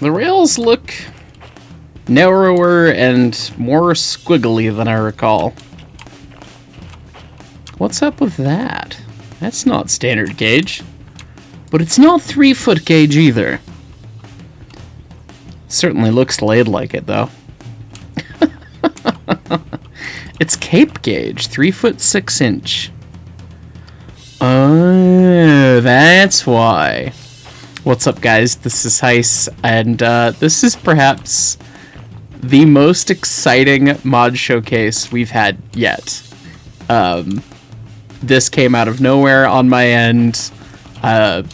The rails look narrower and more squiggly than I recall. What's up with that? That's not standard gauge. But it's not 3-foot gauge either. Certainly looks laid like it, though. It's Cape gauge, 3-foot 6-inch. Oh, that's why. What's up, guys? This is Heis, and this is perhaps the most exciting mod showcase we've had yet. This came out of nowhere on my end.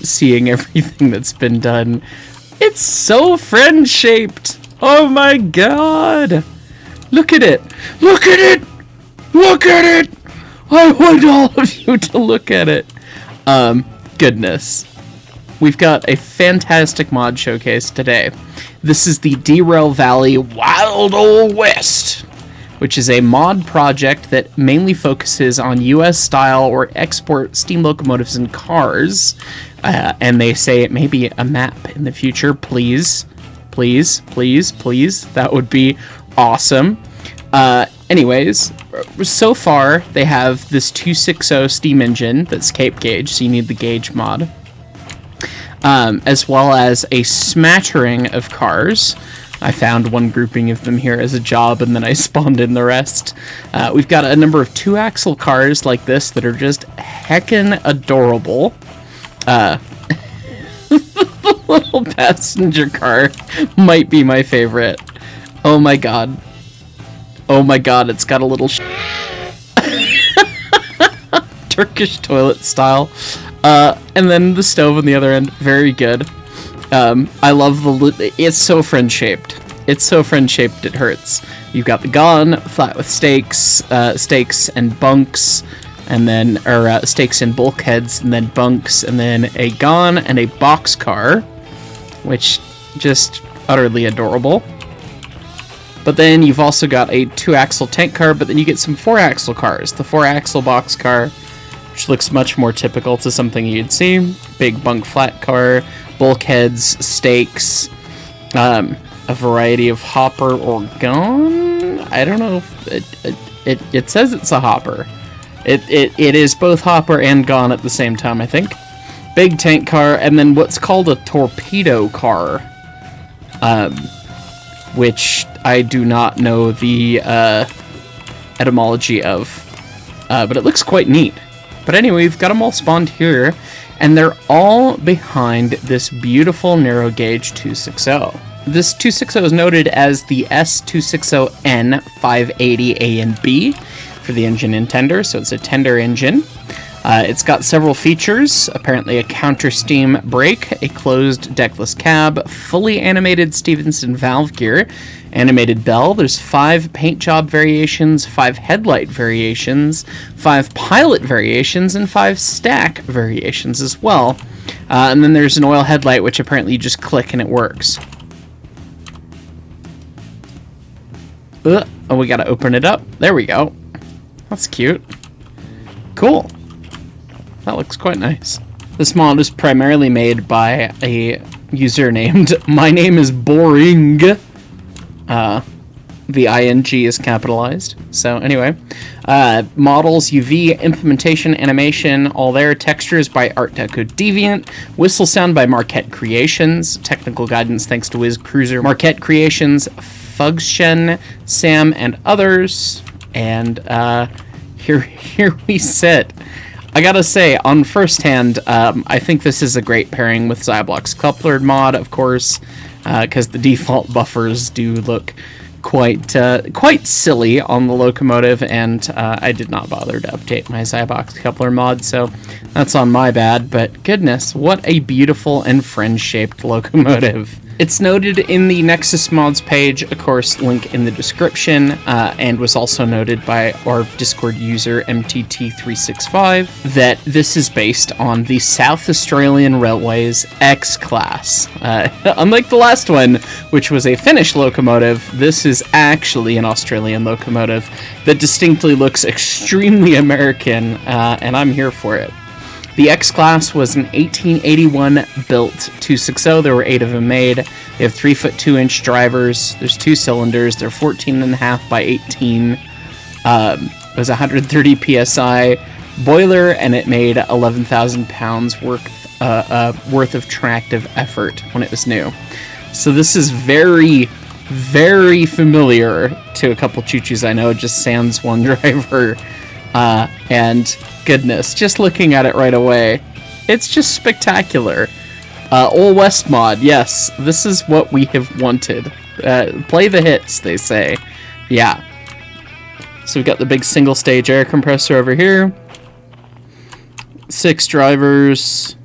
Seeing everything that's been done. It's so friend-shaped. Oh my god. Look at it. Look at it. Look at it. I want all of you to look at it. Goodness. We've got a fantastic mod showcase today. This is the Derail Valley Wild Old West, which is a mod project that mainly focuses on US-style or export steam locomotives and cars. And they say it may be a map in the future. Please, please, please, please. That would be awesome. Anyways, so far they have this 260 steam engine that's Cape gauge, so you need the gauge mod. As well as a smattering of cars. I found one grouping of them here as a job, and then I spawned in the rest. We've got a number of 2-axle cars like this that are just heckin' adorable. The little passenger car might be my favorite. Oh my god. Oh my god, it's got a little Turkish toilet style. And then the stove on the other end, very good. I love it's so friend-shaped. It's so friend-shaped it hurts. You've got the gun, flat with stakes and bunks, and then, stakes and bulkheads, and then bunks, and then a gun and a boxcar, which just utterly adorable. But then you've also got a 2-axle tank car, but then you get some 4-axle cars. The 4-axle boxcar, which looks much more typical to something you'd see. Big bunk flat car, bulkheads, stakes, a variety of hopper or gun. I don't know if it says it's a hopper. It is both hopper and gun at the same time, I think. Big tank car, and then what's called a torpedo car, which I do not know the etymology of, but it looks quite neat. But anyway, we've got them all spawned here, and they're all behind this beautiful narrow gauge 260. This 260 is noted as the S260N 580 A and B for the engine and tender, so it's a tender engine. It's got several features, apparently a counter-steam brake, a closed deckless cab, fully animated Stevenson valve gear, animated bell. There's 5 paint job variations, 5 headlight variations, 5 pilot variations, and 5 stack variations as well. And then there's an oil headlight, which apparently you just click and it works. Oh, we gotta open it up. There we go. That's cute. Cool. That looks quite nice. This mod is primarily made by a user named My Name is Boring. The ING is capitalized. So anyway, models, UV, implementation, animation, all there. Textures by Art Deco Deviant. Whistle sound by Marquette Creations. Technical guidance thanks to Wiz Cruiser. Marquette Creations, Fugshen, Sam, and others. And here we sit. I gotta say, on first hand, I think this is a great pairing with Zyblock's Coupler mod, of course, because the default buffers do look quite silly on the Locomotive, and I did not bother to update my Zyblock's Coupler mod, so that's on my bad, but goodness, what a beautiful and friend-shaped Locomotive. It's noted in the Nexus Mods page, of course, link in the description, and was also noted by our Discord user MTT365, that this is based on the South Australian Railways X-Class. Unlike the last one, which was a Finnish locomotive, this is actually an Australian locomotive that distinctly looks extremely American, and I'm here for it. The X-Class was an 1881 built 260. There were 8 of them made. They have 3-foot 2-inch drivers. There's 2 cylinders. They're 14.5 by 18. It was 130 psi boiler, and it made 11,000 pounds worth of tractive effort when it was new. So this is very, very familiar to a couple choo-choos I know, just sans one driver. And goodness, just looking at it right away, it's just spectacular. Old West mod, yes, this is what we have wanted. Play the hits, they say. Yeah. So we've got the big single stage air compressor over here. 6 drivers,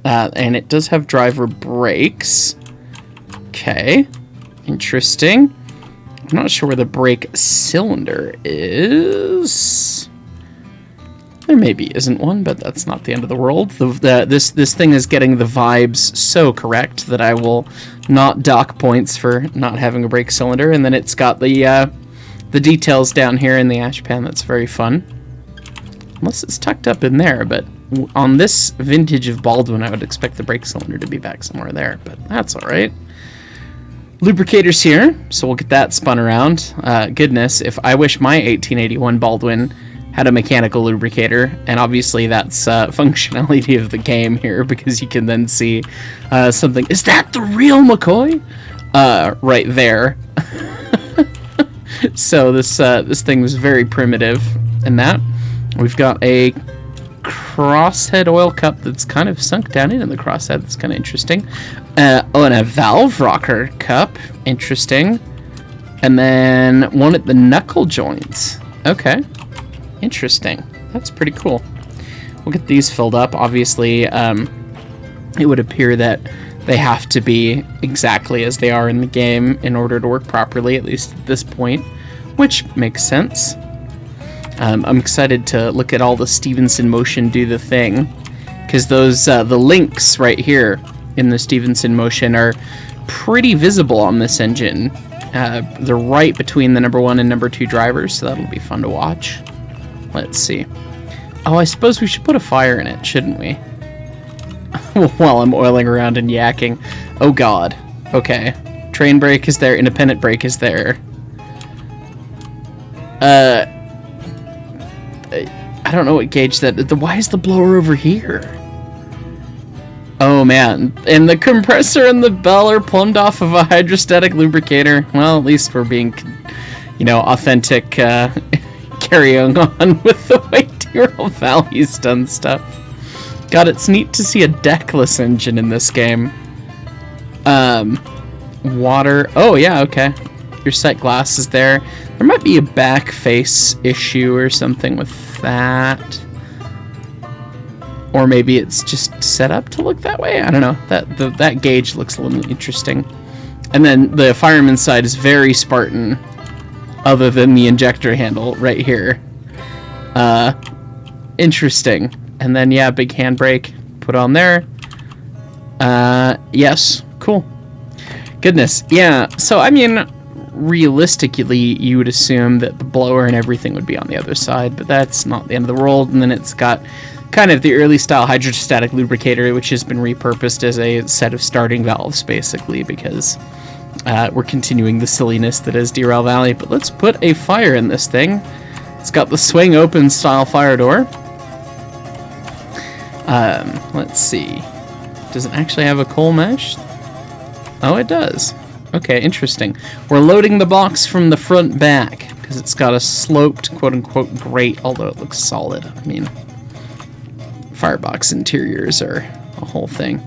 and it does have driver brakes. Okay, interesting. I'm not sure where the brake cylinder is. There maybe isn't one, but that's not the end of the world. This thing is getting the vibes so correct that I will not dock points for not having a brake cylinder. And then it's got the details down here in the ash pan. That's very fun. Unless it's tucked up in there, but on this vintage of Baldwin, I would expect the brake cylinder to be back somewhere there, but that's all right. Lubricator's here, so we'll get that spun around. Goodness, if I wish my 1881 Baldwin had a mechanical lubricator, and obviously that's functionality of the game here, because you can then see something. Is that the real McCoy? Right there. So this thing was very primitive in that. We've got a crosshead oil cup that's kind of sunk down into the crosshead. That's kind of interesting. And a valve rocker cup. Interesting. And then one at the knuckle joints. Okay. Interesting. That's pretty cool. We'll get these filled up. Obviously, it would appear that they have to be exactly as they are in the game in order to work properly, at least at this point, which makes sense. I'm excited to look at all the Stevenson motion do the thing, because those the links right here in the Stevenson motion are pretty visible on this engine. They're right between the number 1 and number 2 drivers, so that'll be fun to watch. Let's see. Oh, I suppose we should put a fire in it, shouldn't we? While I'm oiling around and yakking. Oh god. Okay. Train brake is there, independent brake is there. I don't know what gauge that... Why is the blower over here? Oh man. And the compressor and the bell are plumbed off of a hydrostatic lubricator. Well, at least we're being, you know, authentic, carrying on with the way Derail Valley's done stuff. God, it's neat to see a deckless engine in this game. Water. Oh, yeah, okay. Your sight glass is there. There might be a back face issue or something with that. Or maybe it's just set up to look that way. I don't know. That gauge looks a little interesting. And then the fireman's side is very Spartan, other than the injector handle right here. Interesting. And then, yeah, big handbrake put on there. Yes, cool. Goodness, yeah. So, I mean, realistically, you would assume that the blower and everything would be on the other side, but that's not the end of the world. And then it's got kind of the early style hydrostatic lubricator, which has been repurposed as a set of starting valves, basically, because we're continuing the silliness that is Derail Valley. But let's put a fire in this thing. It's got the swing open style fire door. Let's see. Does it actually have a coal mesh? Oh, it does. Okay, interesting. We're loading the box from the front back because it's got a sloped quote-unquote grate, although it looks solid. I mean, Firebox interiors are a whole thing.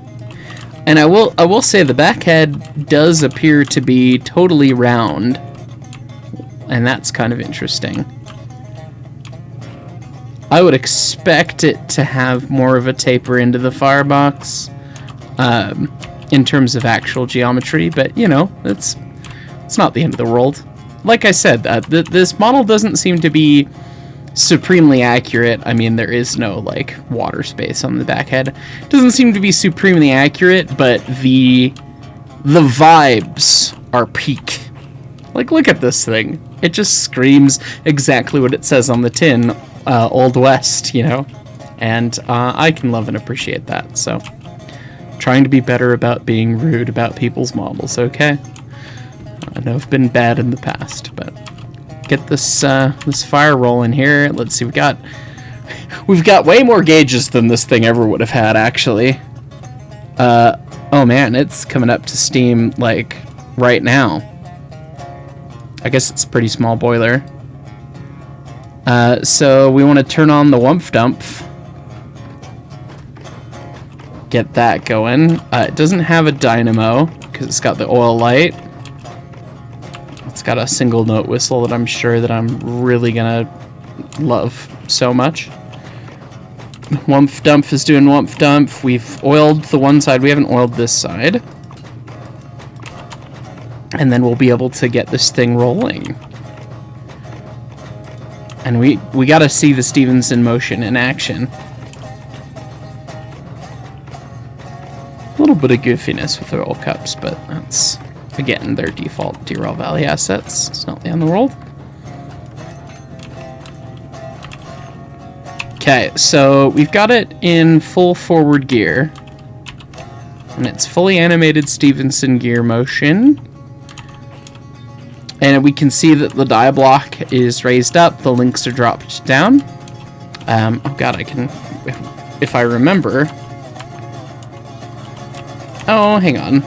And I will say the back head does appear to be totally round, and that's kind of interesting. I would expect it to have more of a taper into the Firebox in terms of actual geometry, but you know, it's not the end of the world. Like I said, this model doesn't seem to be supremely accurate. I mean, there is no like water space on the back head. It doesn't seem to be supremely accurate, but the vibes are peak. Like, look at this thing. It just screams exactly what it says on the tin. Old West, you know? And I can love and appreciate that. So, trying to be better about being rude about people's models, okay? I know I've been bad in the past, but get this this fire rolling here. Let's see, we've got way more gauges than this thing ever would have had, actually. Oh man, it's coming up to steam, like, right now. I guess it's a pretty small boiler. So we want to turn on the Wumph Dump. Get that going. It doesn't have a dynamo, because it's got the oil light. It's got a single note whistle that I'm sure that I'm really gonna love so much. Wumph Dump is doing Wumph Dump. We've oiled the one side. We haven't oiled this side. And then we'll be able to get this thing rolling. And we gotta see the Stevenson motion in action. A little bit of goofiness with the oil cups, but that's, again, their default Derail Valley assets. It's not the end of the world. Okay, so we've got it in full forward gear. And it's fully animated Stevenson gear motion. And we can see that the die block is raised up, the links are dropped down. Oh god, I can, if I remember. Oh, hang on.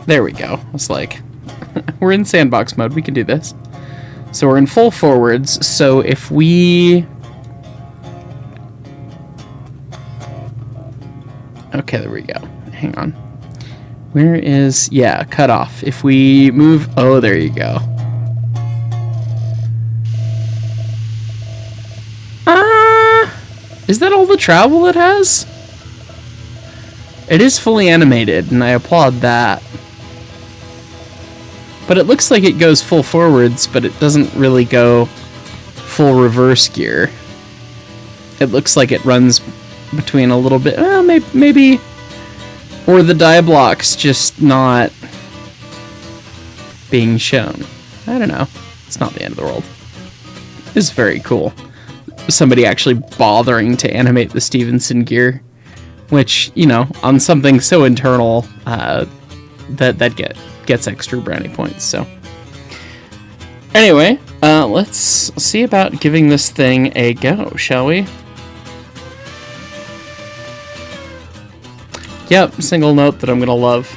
There we go. It's like, we're in sandbox mode, we can do this. So we're in full forwards, so if we... Okay, there we go. Hang on. Where is... Yeah, cut off. If we move... Oh, there you go. Is that all the travel it has? It is fully animated, and I applaud that. But it looks like it goes full forwards, but it doesn't really go full reverse gear. It looks like it runs between a little bit... Well, maybe... Or the die block's just not being shown. I don't know. It's not the end of the world. It's very cool. Somebody actually bothering to animate the Stevenson gear. Which, you know, on something so internal, that gets extra brownie points, so. Anyway, let's see about giving this thing a go, shall we? Yep, single note that I'm gonna love.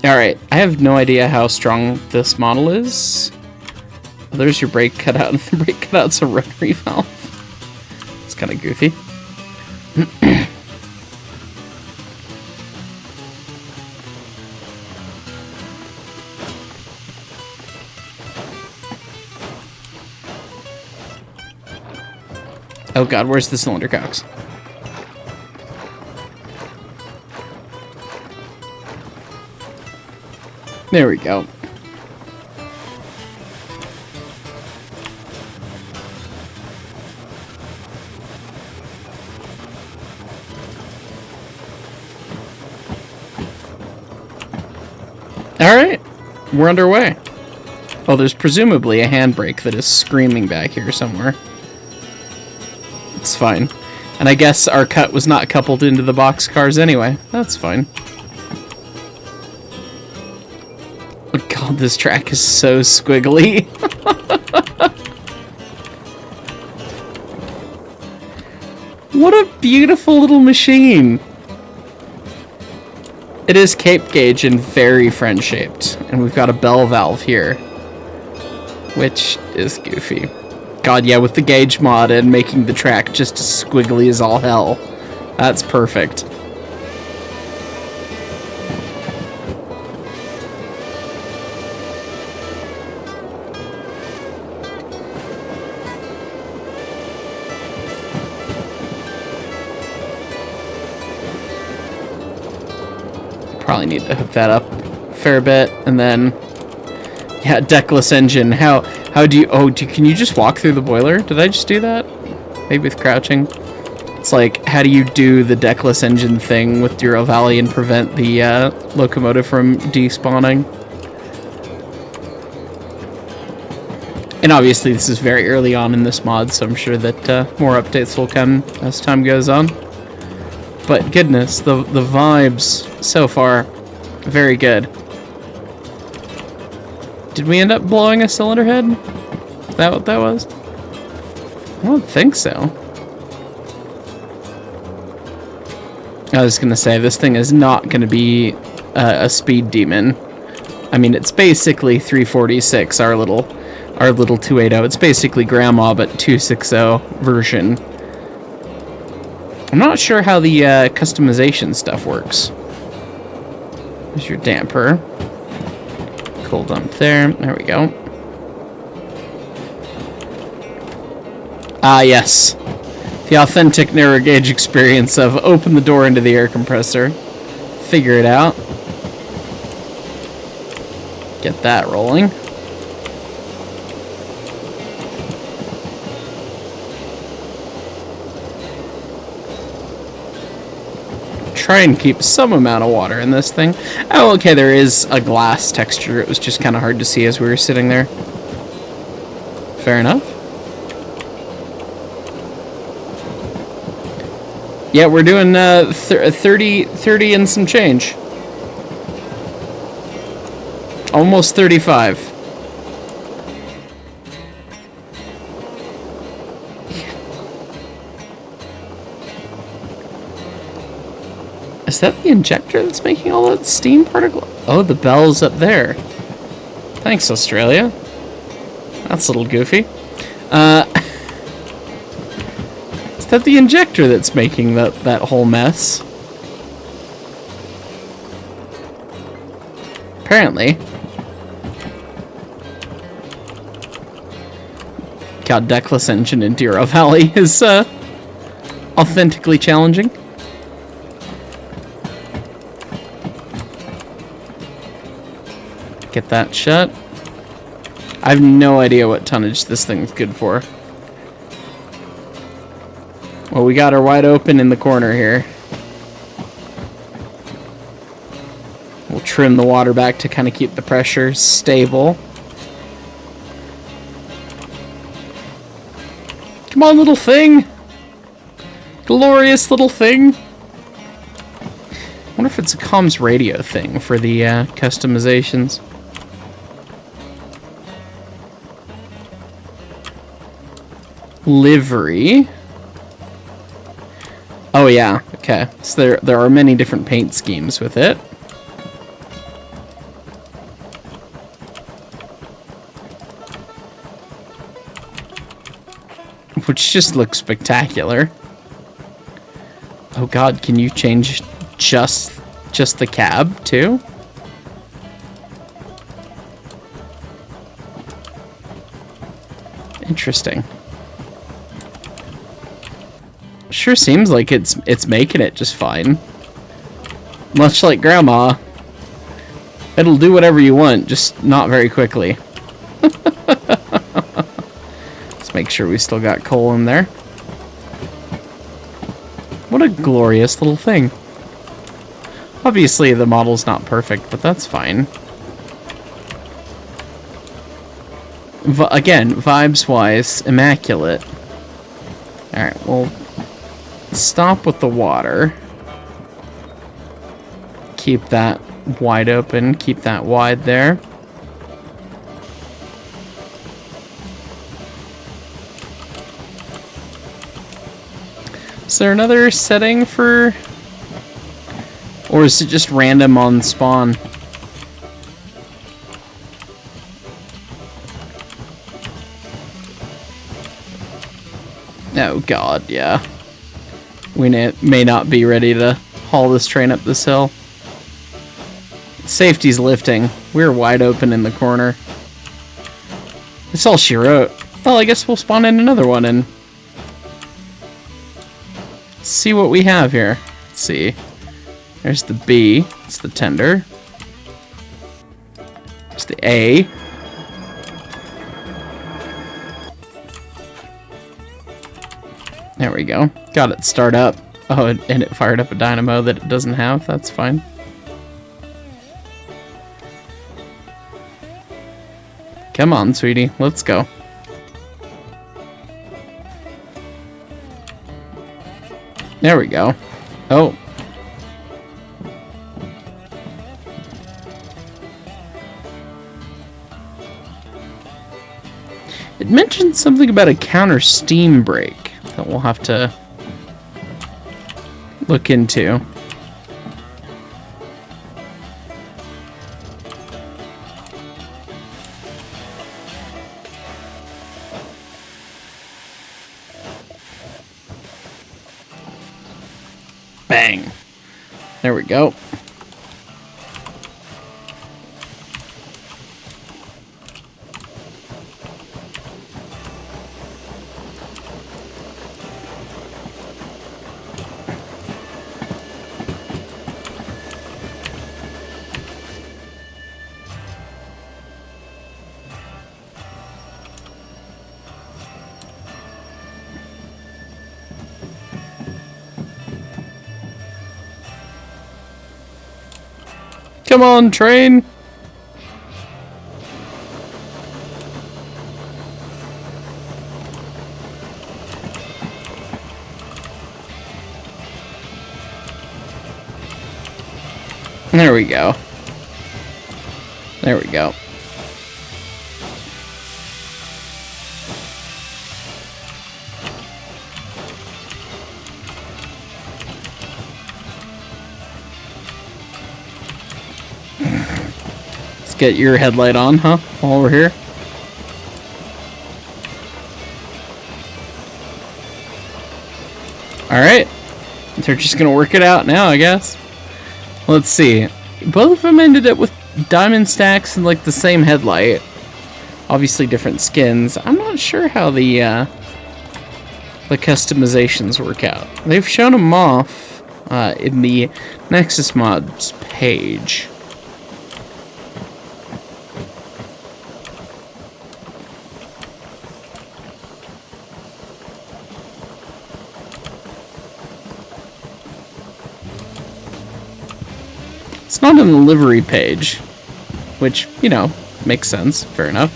Alright, I have no idea how strong this model is. Oh, there's your brake cutout, and the brake cutout's a rotary valve. It's kind of goofy. Oh god, where's the cylinder cocks? There we go. Alright, we're underway. Oh, there's presumably a handbrake that is screaming back here somewhere. It's fine. And I guess our cut was not coupled into the box cars anyway. That's fine. Oh god, this track is so squiggly. What a beautiful little machine. It is Cape gauge and very French-shaped. And we've got a bell valve here. Which is goofy. God, yeah, with the gauge mod and making the track just as squiggly as all hell. That's perfect. Probably need to hook that up a fair bit, and then... Yeah, deckless engine. How do you... Oh, can you just walk through the boiler? Did I just do that? Maybe with crouching? It's like, how do you do the deckless engine thing with Derail Valley and prevent the locomotive from despawning? And obviously this is very early on in this mod, so I'm sure that more updates will come as time goes on. But goodness, the vibes so far, very good. Did we end up blowing a cylinder head? Is that what that was? I don't think so. I was gonna say, this thing is not gonna be a speed demon. I mean, it's basically 346, our little 280. It's basically Grandma, but 260 version. I'm not sure how the customization stuff works. There's your damper. Cool dump there. There we go. Ah, yes. The authentic narrow gauge experience of open the door into the air compressor. Figure it out. Get that rolling. Try and keep some amount of water in this thing. Oh, okay, there is a glass texture. It was just kind of hard to see as we were sitting there. Fair enough. Yeah, we're doing 30 and some change. Almost 35. Is that the injector that's making all that steam particle? Oh, the bell's up there. Thanks, Australia. That's a little goofy. Is that the injector that's making that whole mess? Apparently. God, deckless engine in Derail Valley is authentically challenging. Get that shut. I have no idea what tonnage this thing's good for. Well, we got her wide open in the corner here. We'll trim the water back to kind of keep the pressure stable. Come on, little thing! Glorious little thing! I wonder if it's a comms radio thing for the customizations. Livery. Oh yeah, okay. So there are many different paint schemes with it. Which just looks spectacular. Oh god, can you change just the cab too? Interesting. Sure seems like it's making it just fine. Much like Grandma. It'll do whatever you want, just not very quickly. Let's make sure we still got coal in there. What a glorious little thing. Obviously the model's not perfect, but that's fine. Again, vibes-wise, immaculate. Alright, well, stop with the water. Keep that wide open. Keep that wide there. Is there another setting for... Or is it just random on spawn? Oh god, yeah. We may not be ready to haul this train up this hill. Safety's lifting. We're wide open in the corner. That's all she wrote. Well, I guess we'll spawn in another one and see what we have here. Let's see. There's the B. It's the tender. There's the A. There we go. Got it start up. Oh, and it fired up a dynamo that it doesn't have. That's fine. Come on, sweetie. Let's go. There we go. Oh. It mentioned something about a counter steam brake that we'll have to look into. Bang. There we go. Come on, train! There we go. There we go. Get your headlight on, huh? While we're here. Alright. They're just gonna work it out now, I guess. Let's see. Both of them ended up with diamond stacks and like the same headlight. Obviously different skins. I'm not sure how the customizations work out. They've shown them off in the Nexus Mods page. It's not on the livery page, which, you know, makes sense. Fair enough.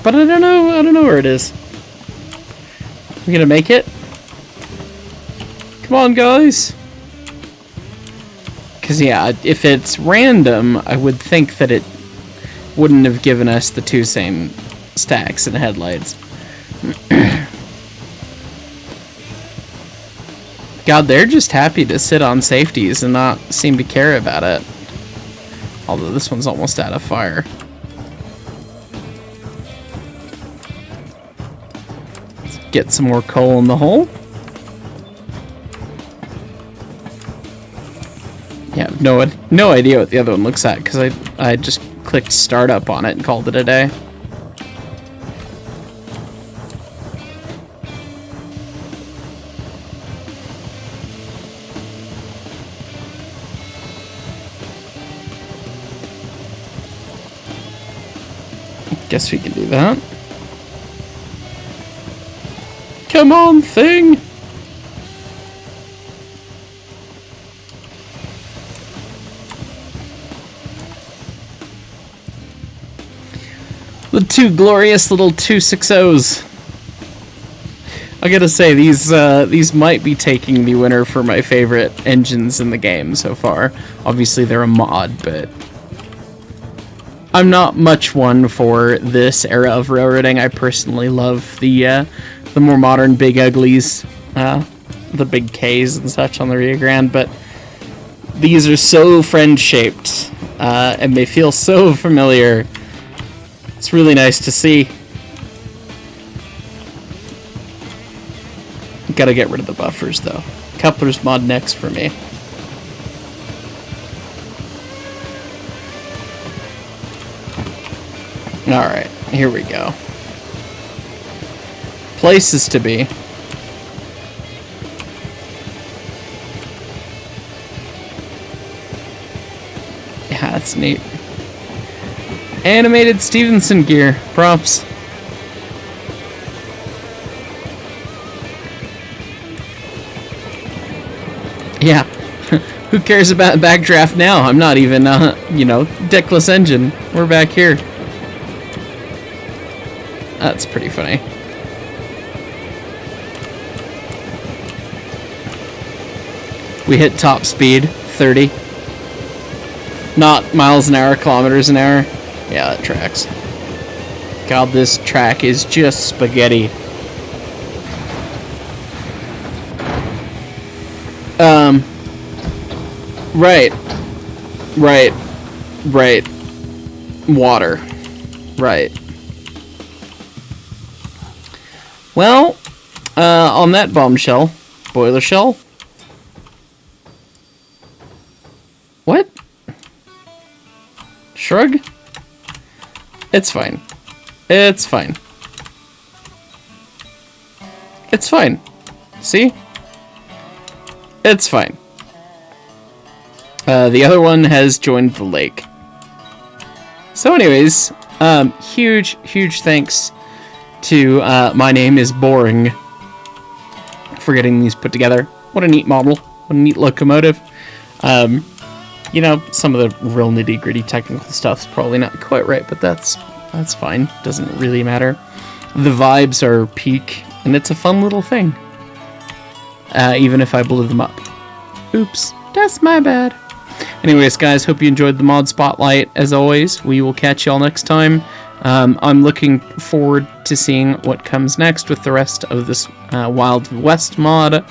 But I don't know where it is. We gonna make it? Come on, guys. Because, yeah, if it's random, I would think that it wouldn't have given us the two same stacks and headlights. God, they're just happy to sit on safeties and not seem to care about it. Although this one's almost out of fire. Let's get some more coal in the hole. Yeah, no idea what the other one looks at because I just clicked startup on it and called it a day. Guess we can do that. Come on, thing! The two glorious little 260s. I gotta say, these might be taking the winner for my favorite engines in the game so far. Obviously, they're a mod, but I'm not much one for this era of railroading. I personally love the more modern big uglies, the big Ks and such on the Rio Grande, but these are so friend-shaped, and they feel so familiar. It's really nice to see. Gotta get rid of the buffers, though. Couplers mod next for me. Alright, here we go. Places to be. Yeah, that's neat. Animated Stevenson gear. Props. Yeah. Who cares about backdraft now? I'm not even, you know, deckless engine. We're back here. That's pretty funny. We hit top speed, 30. Not miles an hour, kilometers an hour. Yeah, that tracks. God, this track is just spaghetti. Right. Water. Right. Well, on that bombshell, boiler shell. What? Shrug? It's fine. It's fine. It's fine. See? It's fine. The other one has joined the lake. So anyways, huge thanks to My Name is Boring for getting these put together. What a neat model. What a neat locomotive. You know, some of the real nitty-gritty technical stuff's probably not quite right, but that's fine. Doesn't really matter. The vibes are peak, and it's a fun little thing. Even if I blew them up. Oops, that's my bad. Anyways, guys, hope you enjoyed the mod spotlight. As always, we will catch y'all next time. I'm looking forward to seeing what comes next with the rest of this Wild West mod.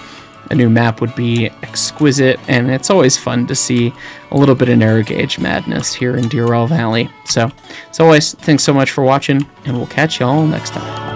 A new map would be exquisite, and it's always fun to see a little bit of narrow gauge madness here in Derail Valley. So, as always, thanks so much for watching, and we'll catch y'all next time.